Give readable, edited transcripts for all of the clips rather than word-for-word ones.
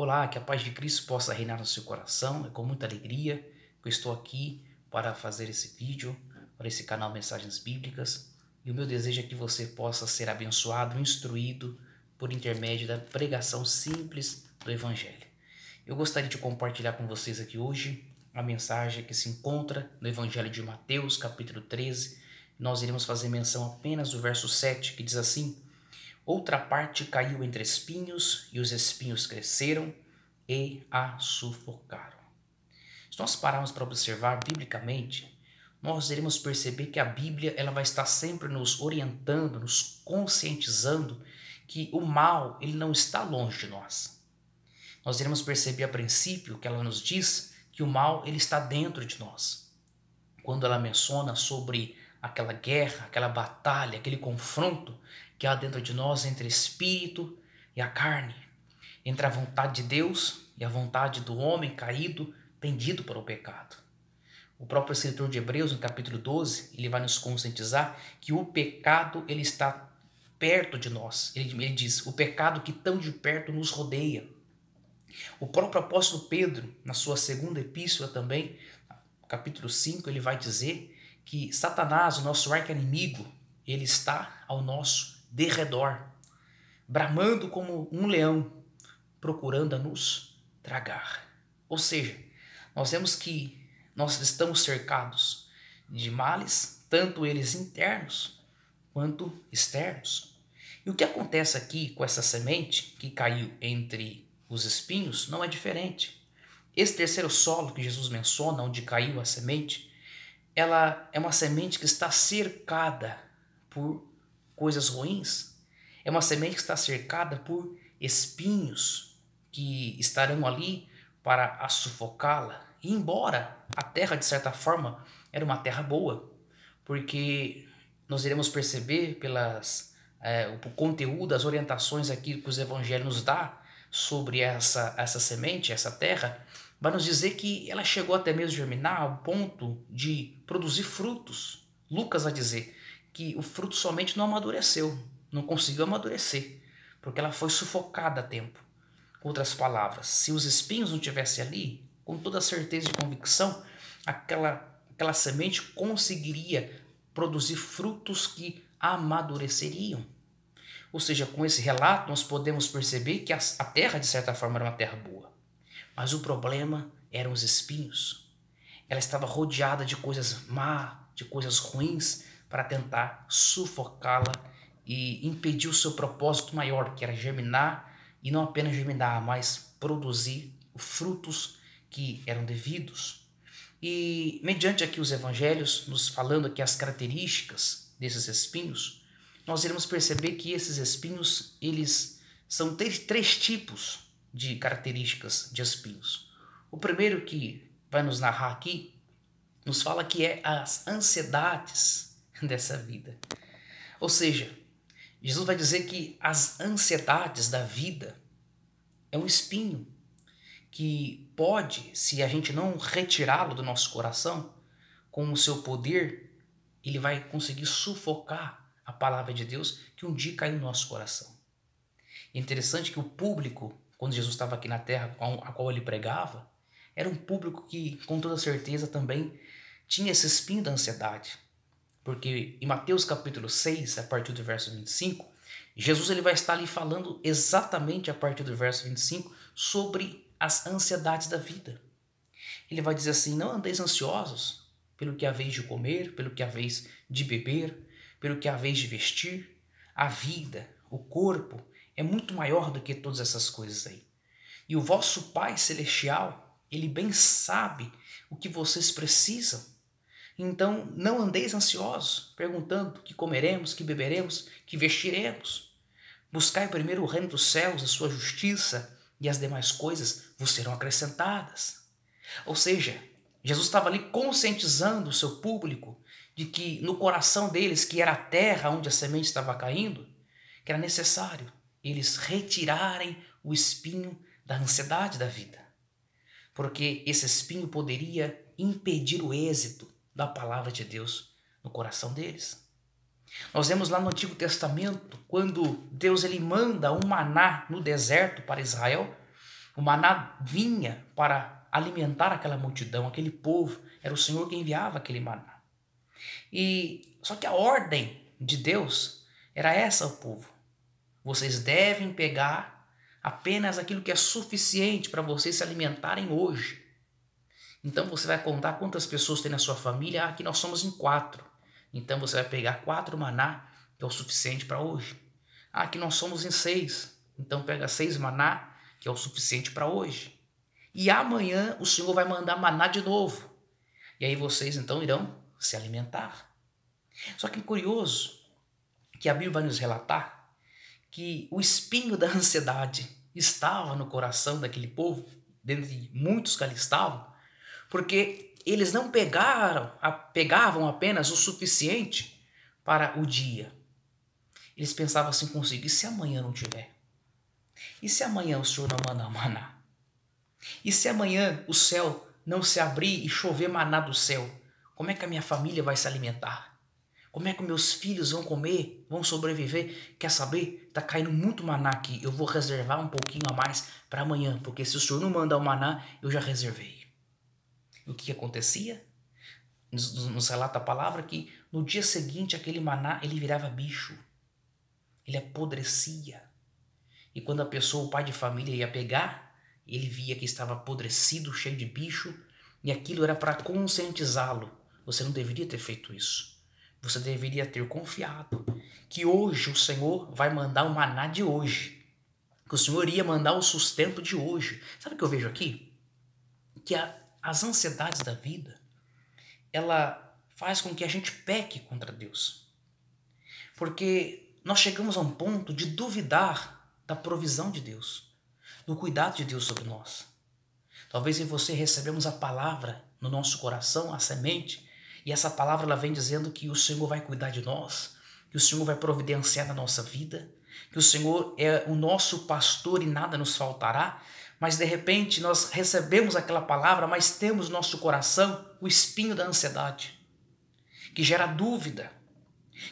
Olá, que a paz de Cristo possa reinar no seu coração. É com muita alegria que eu estou aqui para fazer esse vídeo, para esse canal Mensagens Bíblicas. E o meu desejo é que você possa ser abençoado, instruído por intermédio da pregação simples do Evangelho. Eu gostaria de compartilhar com vocês aqui hoje a mensagem que se encontra no Evangelho de Mateus, capítulo 13. Nós iremos fazer menção apenas do verso 7, que diz assim: outra parte caiu entre espinhos, e os espinhos cresceram e a sufocaram. Se nós pararmos para observar biblicamente, nós iremos perceber que a Bíblia ela vai estar sempre nos orientando, nos conscientizando que o mal ele não está longe de nós. Nós iremos perceber a princípio que ela nos diz que o mal ele está dentro de nós. Quando ela menciona sobre aquela guerra, aquela batalha, aquele confronto que há dentro de nós entre espírito e a carne, entre a vontade de Deus e a vontade do homem caído, pendido para o pecado. O próprio escritor de Hebreus, no capítulo 12, ele vai nos conscientizar que o pecado ele está perto de nós. Ele diz, o pecado que tão de perto nos rodeia. O próprio apóstolo Pedro, na sua segunda epístola também, capítulo 5, ele vai dizer que Satanás, o nosso arqui-inimigo, ele está ao nosso derredor, bramando como um leão, procurando a nos tragar. Ou seja, nós vemos que nós estamos cercados de males, tanto eles internos quanto externos. E o que acontece aqui com essa semente que caiu entre os espinhos não é diferente. Esse terceiro solo que Jesus menciona, onde caiu a semente, ela é uma semente que está cercada por coisas ruins. É uma semente que está cercada por espinhos que estarão ali para a sufocá-la. E embora a terra, de certa forma, era uma terra boa, porque nós iremos perceber o conteúdo, as orientações aqui que os evangelhos nos dá sobre essa semente, essa terra, vai nos dizer que ela chegou até mesmo germinar ao ponto de produzir frutos. Lucas vai dizer que o fruto somente não amadureceu, não conseguiu amadurecer, porque ela foi sufocada a tempo. Com outras palavras, se os espinhos não tivessem ali, com toda certeza e convicção, aquela semente conseguiria produzir frutos que amadureceriam. Ou seja, com esse relato nós podemos perceber que a terra de certa forma era uma terra boa. Mas o problema eram os espinhos. Ela estava rodeada de coisas má, de coisas ruins, para tentar sufocá-la e impedir o seu propósito maior, que era germinar, e não apenas germinar, mas produzir frutos que eram devidos. E mediante aqui os evangelhos, nos falando aqui as características desses espinhos, nós iremos perceber que esses espinhos, eles são três tipos de características de espinhos. O primeiro que vai nos narrar aqui, nos fala que é as ansiedades dessa vida. Ou seja, Jesus vai dizer que as ansiedades da vida é um espinho que pode, se a gente não retirá-lo do nosso coração, com o seu poder, ele vai conseguir sufocar a palavra de Deus que um dia caiu no nosso coração. É interessante que o público, quando Jesus estava aqui na terra, a qual ele pregava, era um público que, com toda certeza, também tinha esse espinho da ansiedade. Porque em Mateus capítulo 6, a partir do verso 25, Jesus ele vai estar ali falando exatamente a partir do verso 25 sobre as ansiedades da vida. Ele vai dizer assim, não andeis ansiosos pelo que haveis de comer, pelo que haveis de beber, pelo que haveis de vestir. A vida, o corpo, é muito maior do que todas essas coisas aí. E o vosso Pai Celestial, ele bem sabe o que vocês precisam. Então não andeis ansiosos, perguntando o que comeremos, que beberemos, que vestiremos. Buscai primeiro o reino dos céus, a sua justiça, e as demais coisas vos serão acrescentadas. Ou seja, Jesus estava ali conscientizando o seu público de que no coração deles, que era a terra onde a semente estava caindo, que era necessário eles retirarem o espinho da ansiedade da vida. Porque esse espinho poderia impedir o êxito da palavra de Deus no coração deles. Nós vemos lá no Antigo Testamento, quando Deus ele manda um maná no deserto para Israel, O maná vinha para alimentar aquela multidão, aquele povo. Era o Senhor que enviava aquele maná. E só que a ordem de Deus era essa ao povo. Vocês devem pegar apenas aquilo que é suficiente para vocês se alimentarem hoje. Então você vai contar quantas pessoas tem na sua família. Aqui nós somos em 4. Então você vai pegar 4 maná, que é o suficiente para hoje. Aqui nós somos em 6. Então pega 6 maná, que é o suficiente para hoje. E amanhã o Senhor vai mandar maná de novo. E aí vocês então irão se alimentar. Só que é curioso que a Bíblia vai nos relatar que o espinho da ansiedade estava no coração daquele povo, dentre muitos que ali estavam, porque eles não pegavam apenas o suficiente para o dia. Eles pensavam assim consigo: e se amanhã não tiver? E se amanhã o Senhor não mandar maná? E se amanhã o céu não se abrir e chover maná do céu? Como é que a minha família vai se alimentar? Como é que meus filhos vão comer, vão sobreviver? Quer saber? Está caindo muito maná aqui. Eu vou reservar um pouquinho a mais para amanhã, porque se o Senhor não mandar o maná, eu já reservei. E o que acontecia? Nos relata a palavra que no dia seguinte aquele maná ele virava bicho. Ele apodrecia. E quando a pessoa, o pai de família, ia pegar, ele via que estava apodrecido, cheio de bicho, e aquilo era para conscientizá-lo. Você não deveria ter feito isso. Você deveria ter confiado que hoje o Senhor vai mandar o maná de hoje. Que o Senhor ia mandar o sustento de hoje. Sabe o que eu vejo aqui? Que as ansiedades da vida, ela faz com que a gente peque contra Deus. Porque nós chegamos a um ponto de duvidar da provisão de Deus, do cuidado de Deus sobre nós. Talvez eu e você recebemos a palavra no nosso coração, a semente, e essa palavra ela vem dizendo que o Senhor vai cuidar de nós, que o Senhor vai providenciar na nossa vida, que o Senhor é o nosso pastor e nada nos faltará, mas de repente nós recebemos aquela palavra, mas temos no nosso coração o espinho da ansiedade, que gera dúvida,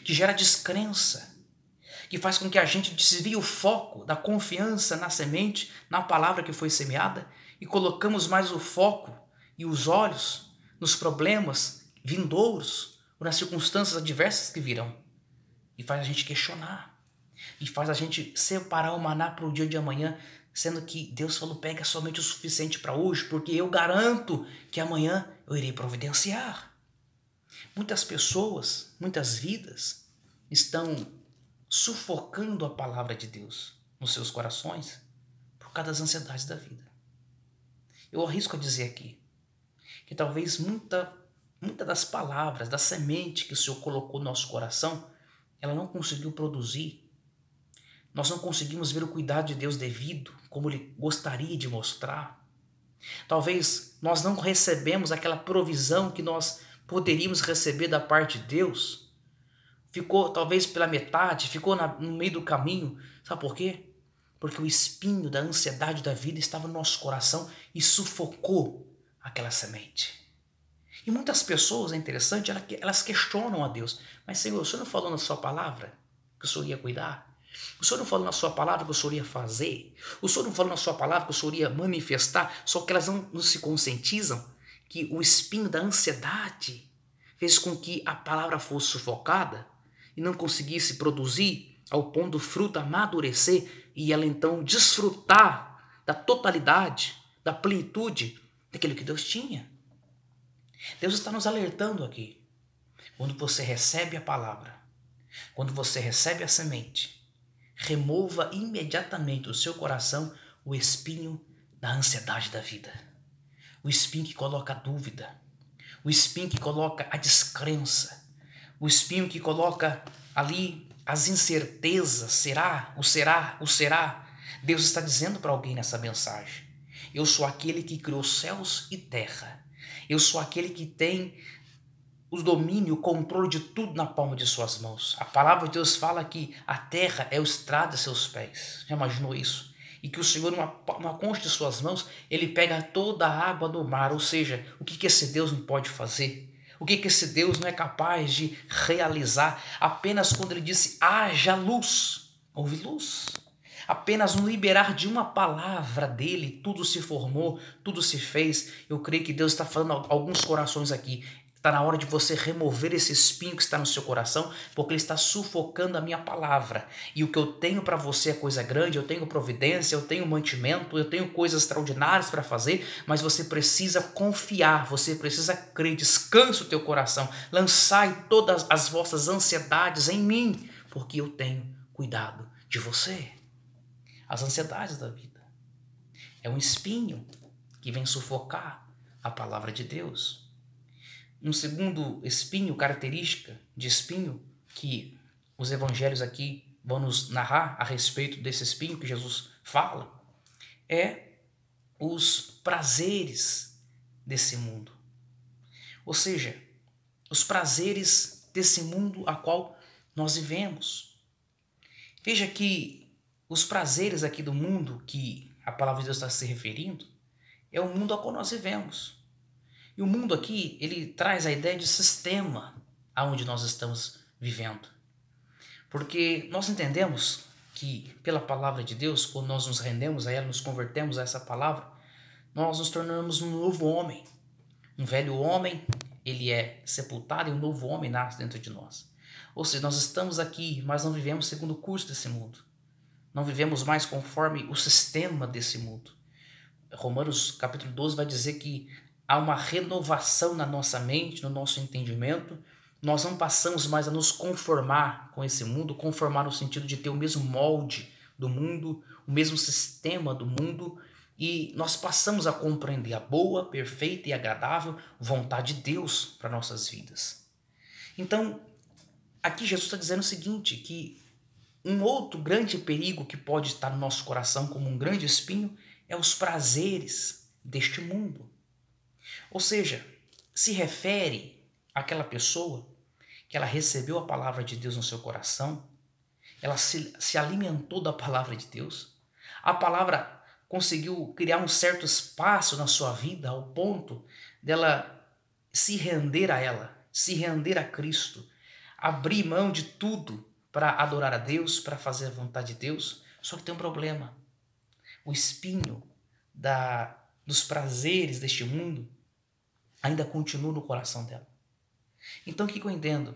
que gera descrença, que faz com que a gente desvie o foco da confiança na semente, na palavra que foi semeada, e colocamos mais o foco e os olhos nos problemas vindouros ou nas circunstâncias adversas que virão. E faz a gente questionar. E faz a gente separar o maná para o dia de amanhã, sendo que Deus falou: pega somente o suficiente para hoje, porque eu garanto que amanhã eu irei providenciar. Muitas pessoas, muitas vidas estão sufocando a palavra de Deus nos seus corações por causa das ansiedades da vida. Eu arrisco a dizer aqui que talvez muita das palavras, da semente que o Senhor colocou no nosso coração, ela não conseguiu produzir. Nós não conseguimos ver o cuidado de Deus devido, como Ele gostaria de mostrar. Talvez nós não recebemos aquela provisão que nós poderíamos receber da parte de Deus. Ficou talvez pela metade, ficou no meio do caminho. Sabe por quê? Porque o espinho da ansiedade da vida estava no nosso coração e sufocou aquela semente. E muitas pessoas, é interessante, elas questionam a Deus. Mas Senhor, o Senhor não falou na sua palavra que o Senhor ia cuidar? O Senhor não falou na sua palavra que o Senhor ia fazer? O Senhor não falou na sua palavra que o Senhor ia manifestar? Só que elas não se conscientizam que o espinho da ansiedade fez com que a palavra fosse sufocada e não conseguisse produzir ao ponto do fruto amadurecer e ela então desfrutar da totalidade, da plenitude daquilo que Deus tinha. Deus está nos alertando aqui. Quando você recebe a palavra, quando você recebe a semente, remova imediatamente do seu coração o espinho da ansiedade da vida. O espinho que coloca a dúvida, o espinho que coloca a descrença, o espinho que coloca ali as incertezas, será, o será, o será. Deus está dizendo para alguém nessa mensagem: eu sou aquele que criou céus e terra. Eu sou aquele que tem o domínio, o controle de tudo na palma de suas mãos. A palavra de Deus fala que a terra é o estrado de seus pés. Já imaginou isso? E que o Senhor, numa concha de suas mãos, Ele pega toda a água do mar. Ou seja, o que esse Deus não pode fazer? O que esse Deus não é capaz de realizar? Apenas quando Ele disse: haja luz, houve luz. Apenas no liberar de uma palavra dele, tudo se formou, tudo se fez. Eu creio que Deus está falando a alguns corações aqui. Está na hora de você remover esse espinho que está no seu coração, porque ele está sufocando a minha palavra. E o que eu tenho para você é coisa grande, eu tenho providência, eu tenho mantimento, eu tenho coisas extraordinárias para fazer, mas você precisa confiar, você precisa crer, descansa o teu coração, lançai todas as vossas ansiedades em mim, porque eu tenho cuidado de você. As ansiedades da vida é um espinho que vem sufocar a palavra de Deus. Um segundo espinho, característica de espinho, que os evangelhos aqui vão nos narrar a respeito desse espinho que Jesus fala, é os prazeres desse mundo. Ou seja, os prazeres desse mundo a qual nós vivemos. Veja que os prazeres aqui do mundo que a palavra de Deus está se referindo é o mundo a qual nós vivemos. E o mundo aqui, ele traz a ideia de sistema aonde nós estamos vivendo. Porque nós entendemos que pela palavra de Deus, quando nós nos rendemos a ela, nos convertemos a essa palavra, nós nos tornamos um novo homem. Um velho homem, ele é sepultado e um novo homem nasce dentro de nós. Ou seja, nós estamos aqui, mas não vivemos segundo o curso desse mundo. Não vivemos mais conforme o sistema desse mundo. Romanos capítulo 12 vai dizer que há uma renovação na nossa mente, no nosso entendimento. Nós não passamos mais a nos conformar com esse mundo, conformar no sentido de ter o mesmo molde do mundo, o mesmo sistema do mundo, e nós passamos a compreender a boa, perfeita e agradável vontade de Deus para nossas vidas. Então, aqui Jesus está dizendo o seguinte, que um outro grande perigo que pode estar no nosso coração como um grande espinho é os prazeres deste mundo. Ou seja, se refere àquela pessoa que ela recebeu a palavra de Deus no seu coração, ela se alimentou da palavra de Deus, a palavra conseguiu criar um certo espaço na sua vida ao ponto dela se render a ela, se render a Cristo, abrir mão de tudo para adorar a Deus, para fazer a vontade de Deus. Só que tem um problema. O espinho dos prazeres deste mundo ainda continua no coração dela. Então o que eu entendo?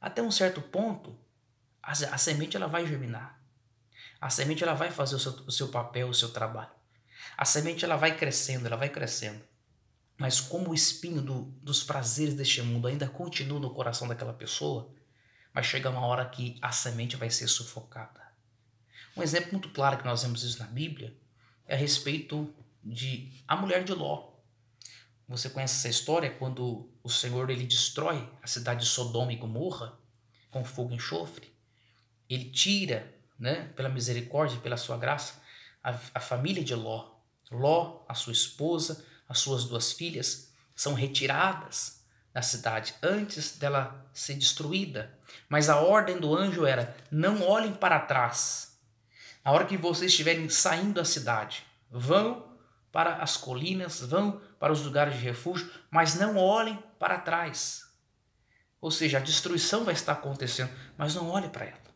Até um certo ponto, a semente ela vai germinar. A semente ela vai fazer o seu papel, o seu trabalho. A semente ela vai crescendo, ela vai crescendo. Mas como o espinho dos prazeres deste mundo ainda continua no coração daquela pessoa, vai chegar uma hora que a semente vai ser sufocada. Um exemplo muito claro que nós vemos isso na Bíblia é a respeito de a mulher de Ló. Você conhece essa história quando o Senhor ele destrói a cidade de Sodoma e Gomorra com fogo e enxofre? Ele tira, pela misericórdia, pela sua graça, a família de Ló. Ló, a sua esposa, as suas 2 filhas são retiradas da cidade antes dela ser destruída. Mas a ordem do anjo era: não olhem para trás. Na hora que vocês estiverem saindo da cidade, vão para as colinas, vão para os lugares de refúgio, mas não olhem para trás. Ou seja, a destruição vai estar acontecendo, mas não olhe para ela.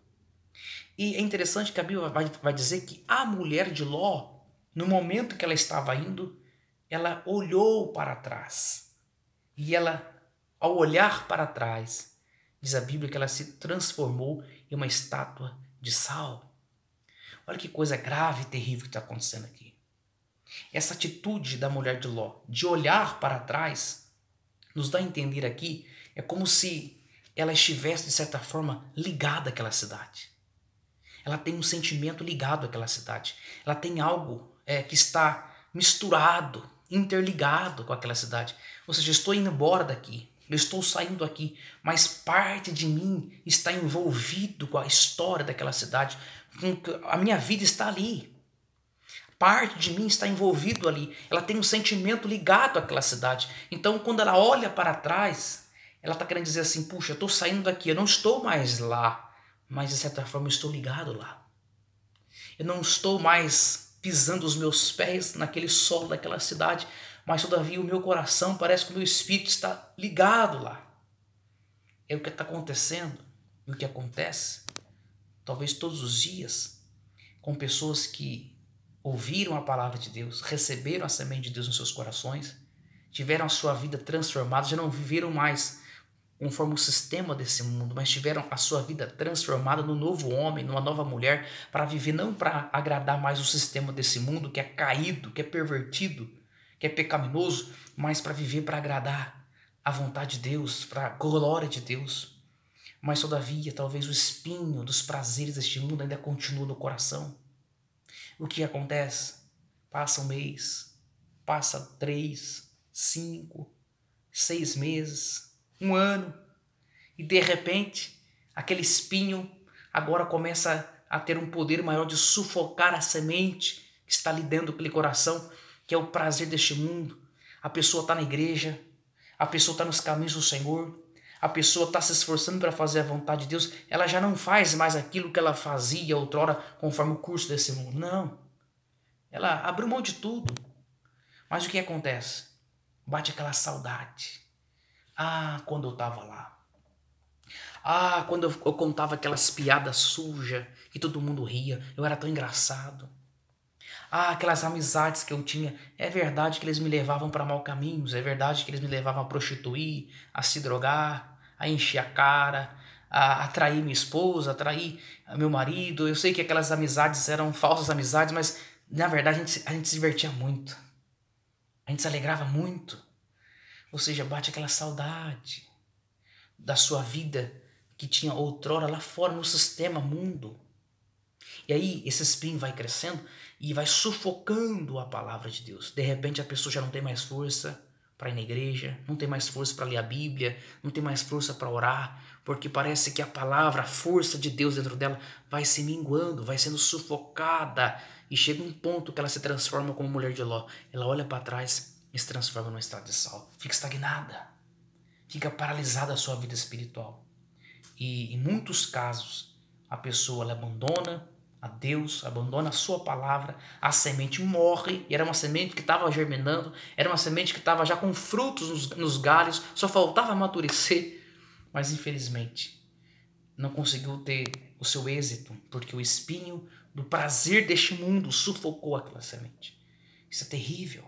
E é interessante que a Bíblia vai dizer que a mulher de Ló, no momento que ela estava indo, ela olhou para trás. E ela, ao olhar para trás, diz a Bíblia que ela se transformou em uma estátua de sal. Olha que coisa grave e terrível que está acontecendo aqui. Essa atitude da mulher de Ló, de olhar para trás, nos dá a entender aqui, é como se ela estivesse, de certa forma, ligada àquela cidade. Ela tem um sentimento ligado àquela cidade. Ela tem algo que está misturado, interligado com aquela cidade. Ou seja, eu estou indo embora daqui, eu estou saindo aqui, mas parte de mim está envolvido com a história daquela cidade. A minha vida está ali. Parte de mim está envolvido ali. Ela tem um sentimento ligado àquela cidade. Então, quando ela olha para trás, ela está querendo dizer assim, puxa, eu estou saindo daqui, eu não estou mais lá, mas de certa forma eu estou ligado lá. Eu não estou mais pisando os meus pés naquele solo daquela cidade, mas todavia o meu coração, parece que o meu espírito está ligado lá. É o que está acontecendo, e o que acontece, talvez todos os dias, com pessoas que ouviram a palavra de Deus, receberam a semente de Deus nos seus corações, tiveram a sua vida transformada, já não viveram mais conforme o sistema desse mundo, mas tiveram a sua vida transformada no novo homem, numa nova mulher, para viver não para agradar mais o sistema desse mundo que é caído, que é pervertido, que é pecaminoso, mas para viver para agradar a vontade de Deus, para a glória de Deus. Mas todavia, talvez o espinho dos prazeres deste mundo ainda continua no coração. O que acontece? Passa um mês, passa 3, 5, 6 meses, um ano, e de repente aquele espinho agora começa a ter um poder maior de sufocar a semente que está ali dentro daquele coração, que é o prazer deste mundo. A pessoa está na igreja, a pessoa está nos caminhos do Senhor, a pessoa está se esforçando para fazer a vontade de Deus, ela já não faz mais aquilo que ela fazia outrora conforme o curso desse mundo. Não. Ela abriu mão de tudo. Mas o que acontece? Bate aquela saudade. Ah, quando eu estava lá. Ah, quando eu contava aquelas piadas sujas que todo mundo ria. Eu era tão engraçado. Ah, aquelas amizades que eu tinha. É verdade que eles me levavam para maus caminhos. É verdade que eles me levavam a prostituir, a se drogar, a encher a cara, a trair minha esposa, a trair meu marido. Eu sei que aquelas amizades eram falsas amizades, mas na verdade a gente se divertia muito. A gente se alegrava muito. Ou seja, bate aquela saudade da sua vida que tinha outrora lá fora no sistema mundo. E aí esse espinho vai crescendo e vai sufocando a palavra de Deus. De repente a pessoa já não tem mais força para ir na igreja, não tem mais força para ler a Bíblia, não tem mais força para orar, porque parece que a palavra, a força de Deus dentro dela vai se minguando, vai sendo sufocada, e chega um ponto que ela se transforma como mulher de Ló. Ela olha para trás e se transforma num estado de sal. Fica estagnada, fica paralisada a sua vida espiritual. E em muitos casos a pessoa ela abandona a Deus, abandona a sua palavra, a semente morre, e era uma semente que estava germinando, era uma semente que estava já com frutos nos galhos, só faltava amadurecer, mas infelizmente não conseguiu ter o seu êxito, porque o espinho do prazer deste mundo sufocou aquela semente. Isso é terrível,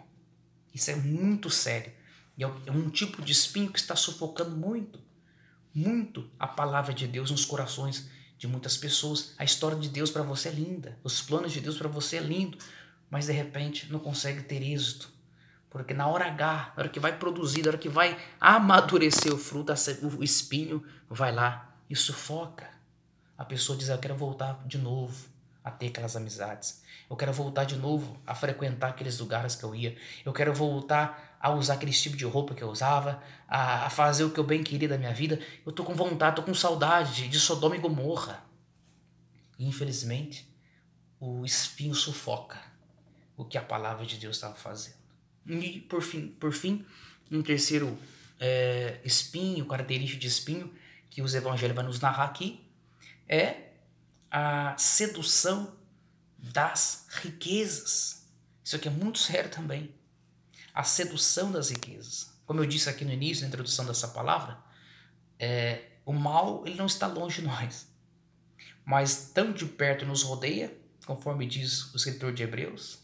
isso é muito sério, e é um tipo de espinho que está sufocando muito a palavra de Deus nos corações de muitas pessoas. A história de Deus para você é linda, os planos de Deus para você é lindo, mas de repente não consegue ter êxito, porque na hora H, na hora que vai produzir, na hora que vai amadurecer o fruto, o espinho vai lá e sufoca. A pessoa diz: eu quero voltar de novo a ter aquelas amizades, eu quero voltar de novo a frequentar aqueles lugares que eu ia, eu quero voltar a usar aquele tipo de roupa que eu usava, a fazer o que eu bem queria da minha vida. Eu tô com vontade, tô com saudade de Sodoma e Gomorra. E infelizmente o espinho sufoca o que a palavra de Deus estava fazendo. E por fim, um terceiro espinho, característica de espinho que os evangelhos vão nos narrar aqui é a sedução das riquezas. Isso aqui é muito sério também. A sedução das riquezas. Como eu disse aqui no início, na introdução dessa palavra, o mal ele não está longe de nós, mas tão de perto nos rodeia, conforme diz o escritor de Hebreus.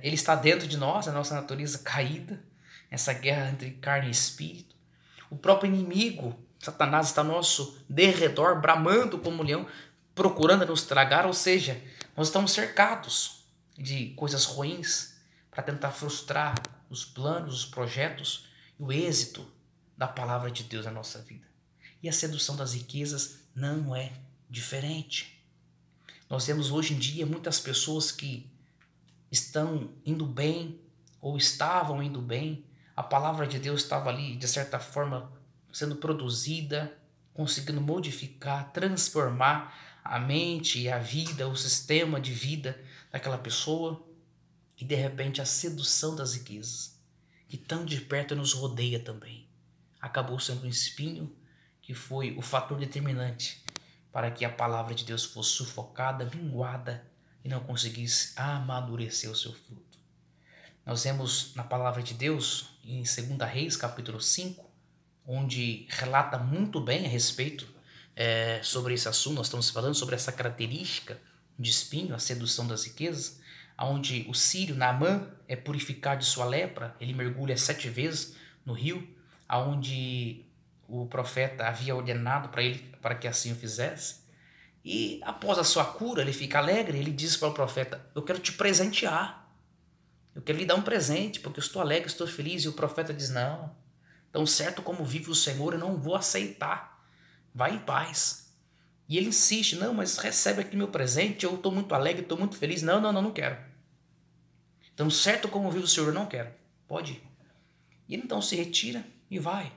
Ele está dentro de nós, a nossa natureza caída, essa guerra entre carne e espírito. O próprio inimigo, Satanás, está ao nosso derredor, bramando como um leão, procurando nos tragar. Ou seja, nós estamos cercados de coisas ruins para tentar frustrar os planos, os projetos e o êxito da palavra de Deus na nossa vida. E a sedução das riquezas não é diferente. Nós temos hoje em dia muitas pessoas que estão indo bem ou estavam indo bem. A palavra de Deus estava ali, de certa forma, sendo produzida, conseguindo modificar, transformar a mente e a vida, o sistema de vida daquela pessoa. E de repente a sedução das riquezas, que tão de perto nos rodeia também, acabou sendo um espinho que foi o fator determinante para que a palavra de Deus fosse sufocada, minguada e não conseguisse amadurecer o seu fruto. Nós vemos na palavra de Deus, em 2 Reis, capítulo 5, onde relata muito bem a respeito sobre esse assunto. Nós estamos falando sobre essa característica de espinho, a sedução das riquezas, onde o sírio Naamã é purificado de sua lepra, ele mergulha 7 vezes no rio, aonde o profeta havia ordenado para ele para que assim o fizesse. E após a sua cura, ele fica alegre, ele diz para o profeta: eu quero te presentear, eu quero lhe dar um presente, porque eu estou alegre, estou feliz. E o profeta diz: não, tão certo como vive o Senhor, eu não vou aceitar, vai em paz. E ele insiste: não, mas recebe aqui meu presente, eu estou muito alegre, estou muito feliz. Não, não, não, não quero. Tão certo como vive o Senhor, eu não quero, pode ir. E ele então se retira e vai.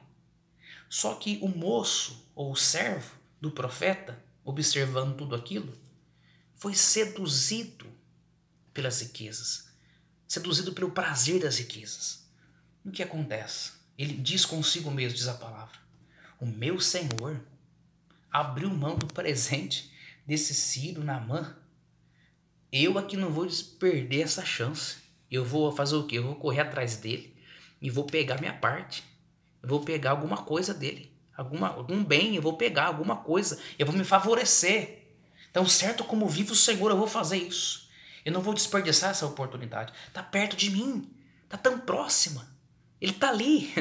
Só que o moço, ou o servo do profeta, observando tudo aquilo, foi seduzido pelas riquezas, seduzido pelo prazer das riquezas. O que acontece? Ele diz consigo mesmo, diz a palavra: o meu Senhor abriu mão do presente desse Sírio Naamã. Eu aqui não vou perder essa chance. Eu vou fazer o quê? Eu vou correr atrás dele e vou pegar minha parte. Eu vou pegar alguma coisa dele, algum bem, eu vou pegar alguma coisa, eu vou me favorecer. Então, certo como vive o Senhor, eu vou fazer isso. Eu não vou desperdiçar essa oportunidade. Está perto de mim, está tão próxima. Ele está ali.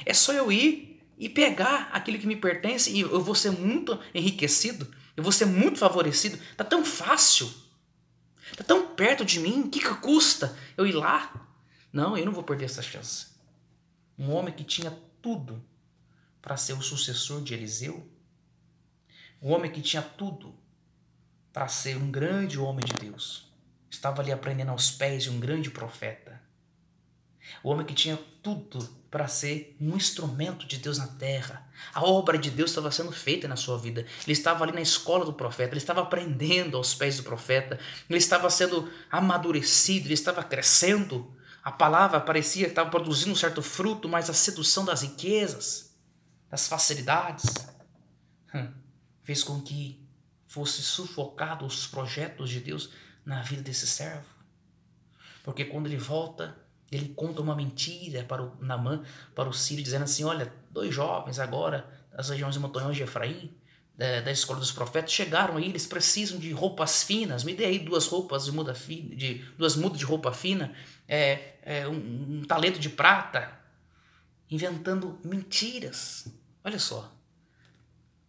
É só eu ir e pegar aquilo que me pertence e eu vou ser muito enriquecido, eu vou ser muito favorecido. Está tão fácil, está tão perto de mim, o que custa eu ir lá? Não, eu não vou perder essa chance. Um homem que tinha tudo para ser o sucessor de Eliseu, um homem que tinha tudo para ser um grande homem de Deus, estava ali aprendendo aos pés de um grande profeta. O homem que tinha tudo para ser um instrumento de Deus na terra. A obra de Deus estava sendo feita na sua vida. Ele estava ali na escola do profeta, ele estava aprendendo aos pés do profeta, ele estava sendo amadurecido, ele estava crescendo. A palavra parecia que estava produzindo um certo fruto, mas a sedução das riquezas, das facilidades, fez com que fosse sufocado os projetos de Deus na vida desse servo. Porque quando ele volta, ele conta uma mentira para o Naamã, para o sírio, dizendo assim: olha, 2 jovens agora das regiões montanhosas de Efraim, da escola dos profetas, chegaram aí, eles precisam de roupas finas, me dê aí 2 roupas de muda fina, 2 mudas de roupa fina, um talento de prata, inventando mentiras. Olha só,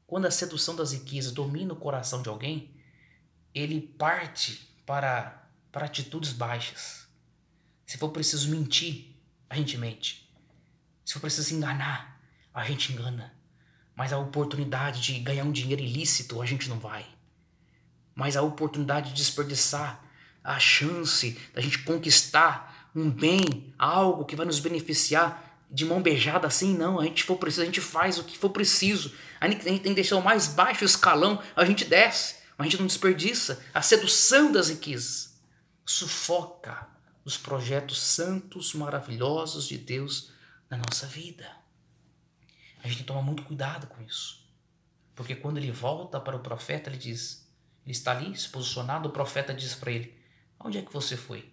quando a sedução das riquezas domina o coração de alguém, ele parte para atitudes baixas. Se for preciso mentir, a gente mente. Se for preciso enganar, a gente engana. Mas a oportunidade de ganhar um dinheiro ilícito, a gente não vai. Mas a oportunidade de desperdiçar a chance da gente conquistar um bem, algo que vai nos beneficiar de mão beijada assim, não. A gente for preciso, a gente faz o que for preciso. A gente tem que deixar o mais baixo escalão, a gente desce. Mas a gente não desperdiça. A sedução das riquezas sufoca os projetos santos, maravilhosos de Deus na nossa vida. A gente tem que tomar muito cuidado com isso. Porque quando ele volta para o profeta, ele diz, ele está ali, se posicionado, o profeta diz para ele: onde é que você foi?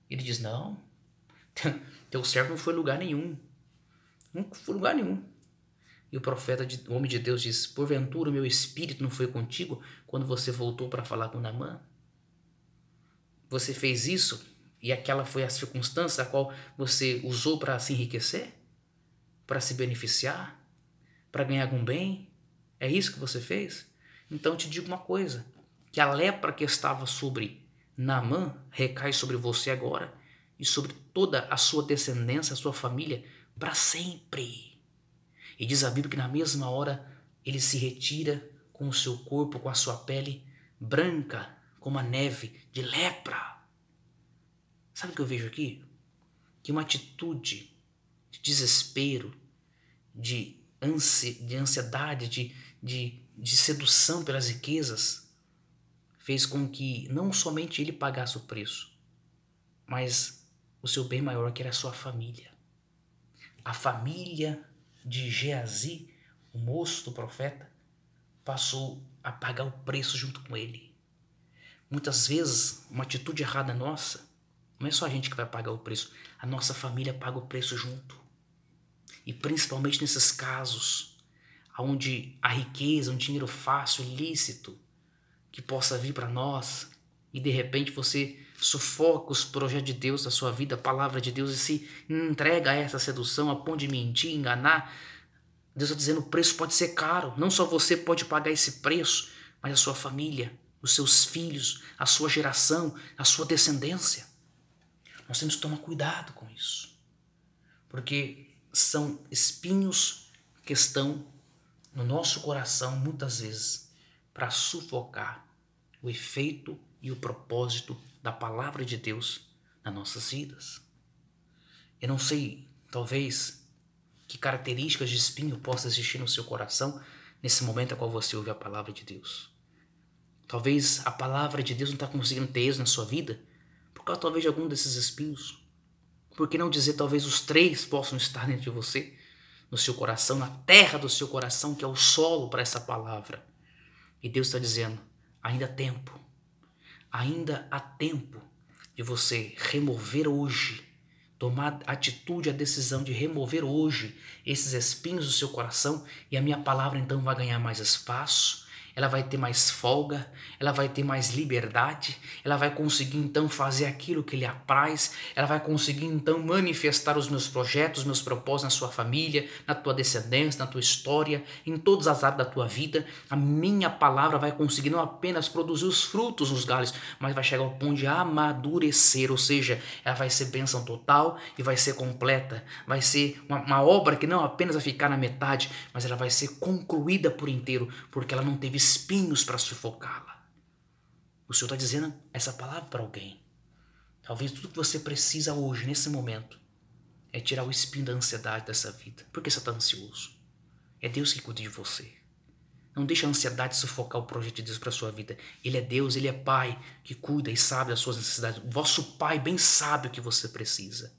Ele diz: não, teu servo não foi lugar nenhum. Não foi lugar nenhum. E o profeta, o homem de Deus diz: porventura o meu espírito não foi contigo quando você voltou para falar com Naamã? Você fez isso e aquela foi a circunstância a qual você usou para se enriquecer? Para se beneficiar? Para ganhar algum bem? É isso que você fez? Então te digo uma coisa, que a lepra que estava sobre Naamã recai sobre você agora e sobre toda a sua descendência, a sua família, para sempre. E diz a Bíblia que na mesma hora ele se retira com o seu corpo, com a sua pele branca como a neve, de lepra. Sabe o que eu vejo aqui? Que uma atitude de desespero, de ansiedade, de sedução pelas riquezas, fez com que não somente ele pagasse o preço, mas o seu bem maior, que era a sua família. A família de Geazi, o moço do profeta, passou a pagar o preço junto com ele. Muitas vezes, uma atitude errada nossa, não é só a gente que vai pagar o preço, a nossa família paga o preço junto. E principalmente nesses casos onde a riqueza, um dinheiro fácil, ilícito, que possa vir para nós e de repente você sufoca os projetos de Deus da sua vida, a palavra de Deus, e se entrega a essa sedução a ponto de mentir, enganar. Deus está dizendo: o preço pode ser caro. Não só você pode pagar esse preço, mas a sua família, os seus filhos, a sua geração, a sua descendência. Nós temos que tomar cuidado com isso, porque são espinhos que estão no nosso coração muitas vezes para sufocar o efeito e o propósito da palavra de Deus nas nossas vidas. Eu não sei, talvez, que características de espinho possa existir no seu coração nesse momento a qual você ouve a palavra de Deus. Talvez a palavra de Deus não está conseguindo ter êxito na sua vida por causa talvez de algum desses espinhos. Por que não dizer talvez os 3 possam estar dentro de você, no seu coração, na terra do seu coração, que é o solo para essa palavra. E Deus está dizendo: ainda há tempo. Ainda há tempo de você remover hoje, tomar a atitude, a decisão de remover hoje esses espinhos do seu coração, e a minha palavra então vai ganhar mais espaço, ela vai ter mais folga, ela vai ter mais liberdade, ela vai conseguir então fazer aquilo que lhe apraz, ela vai conseguir então manifestar os meus projetos, os meus propósitos na sua família, na tua descendência, na tua história, em todas as áreas da tua vida. A minha palavra vai conseguir não apenas produzir os frutos nos galhos, mas vai chegar ao ponto de amadurecer, ou seja, ela vai ser bênção total e vai ser completa, vai ser uma obra que não apenas vai ficar na metade, mas ela vai ser concluída por inteiro, porque ela não teve espinhos para sufocá-la. O Senhor está dizendo essa palavra para alguém. Talvez tudo que você precisa hoje, nesse momento, é tirar o espinho da ansiedade dessa vida. Por que você está ansioso? É Deus que cuida de você. Não deixe a ansiedade sufocar o projeto de Deus para a sua vida. Ele é Deus, Ele é Pai que cuida e sabe das suas necessidades. O vosso Pai bem sabe o que você precisa.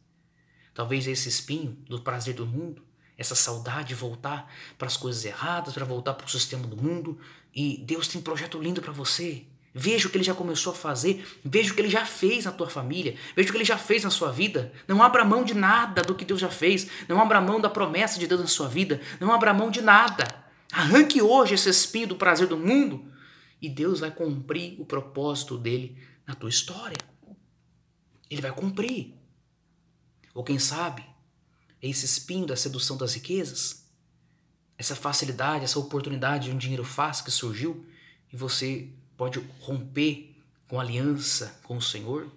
Talvez esse espinho do prazer do mundo, essa saudade de voltar para as coisas erradas, para voltar para o sistema do mundo. E Deus tem um projeto lindo para você. Veja o que Ele já começou a fazer. Veja o que Ele já fez na tua família. Veja o que Ele já fez na sua vida. Não abra mão de nada do que Deus já fez. Não abra mão da promessa de Deus na sua vida. Não abra mão de nada. Arranque hoje esse espinho do prazer do mundo e Deus vai cumprir o propósito dele na tua história. Ele vai cumprir. Ou quem sabe, esse espinho da sedução das riquezas, essa facilidade, essa oportunidade de um dinheiro fácil que surgiu e você pode romper com aliança com o Senhor.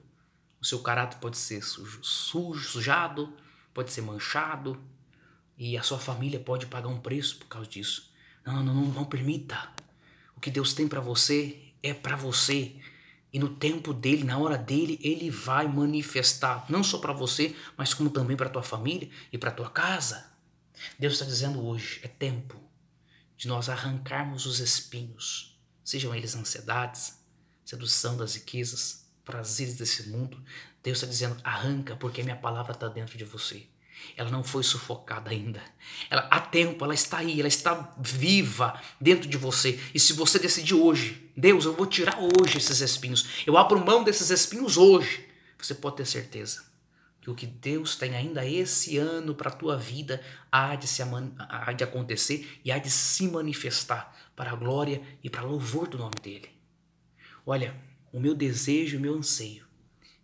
O seu caráter pode ser sujado, pode ser manchado e a sua família pode pagar um preço por causa disso. Não permita. O que Deus tem para você é para você. E no tempo dele, na hora dele, ele vai manifestar, não só para você, mas como também para a tua família e para a tua casa. Deus está dizendo hoje, é tempo de nós arrancarmos os espinhos, sejam eles ansiedades, sedução das riquezas, prazeres desse mundo. Deus está dizendo, arranca, porque a minha palavra está dentro de você. Ela não foi sufocada ainda. Ela, há tempo, ela está aí, ela está viva dentro de você. E se você decidir hoje, Deus, eu vou tirar hoje esses espinhos, eu abro mão desses espinhos hoje, você pode ter certeza que o que Deus tem ainda esse ano para a tua vida há de acontecer e há de se manifestar para a glória e para o louvor do nome dele. Olha, o meu desejo e o meu anseio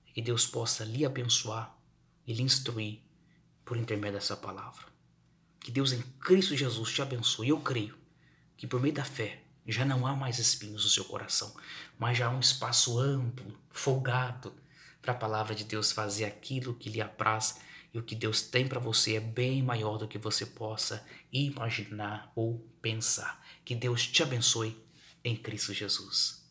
é que Deus possa lhe abençoar e lhe instruir por intermédio dessa palavra. Que Deus em Cristo Jesus te abençoe. Eu creio que por meio da fé já não há mais espinhos no seu coração, mas já há um espaço amplo, folgado, para a palavra de Deus fazer aquilo que lhe apraz. E o que Deus tem para você é bem maior do que você possa imaginar ou pensar. Que Deus te abençoe em Cristo Jesus.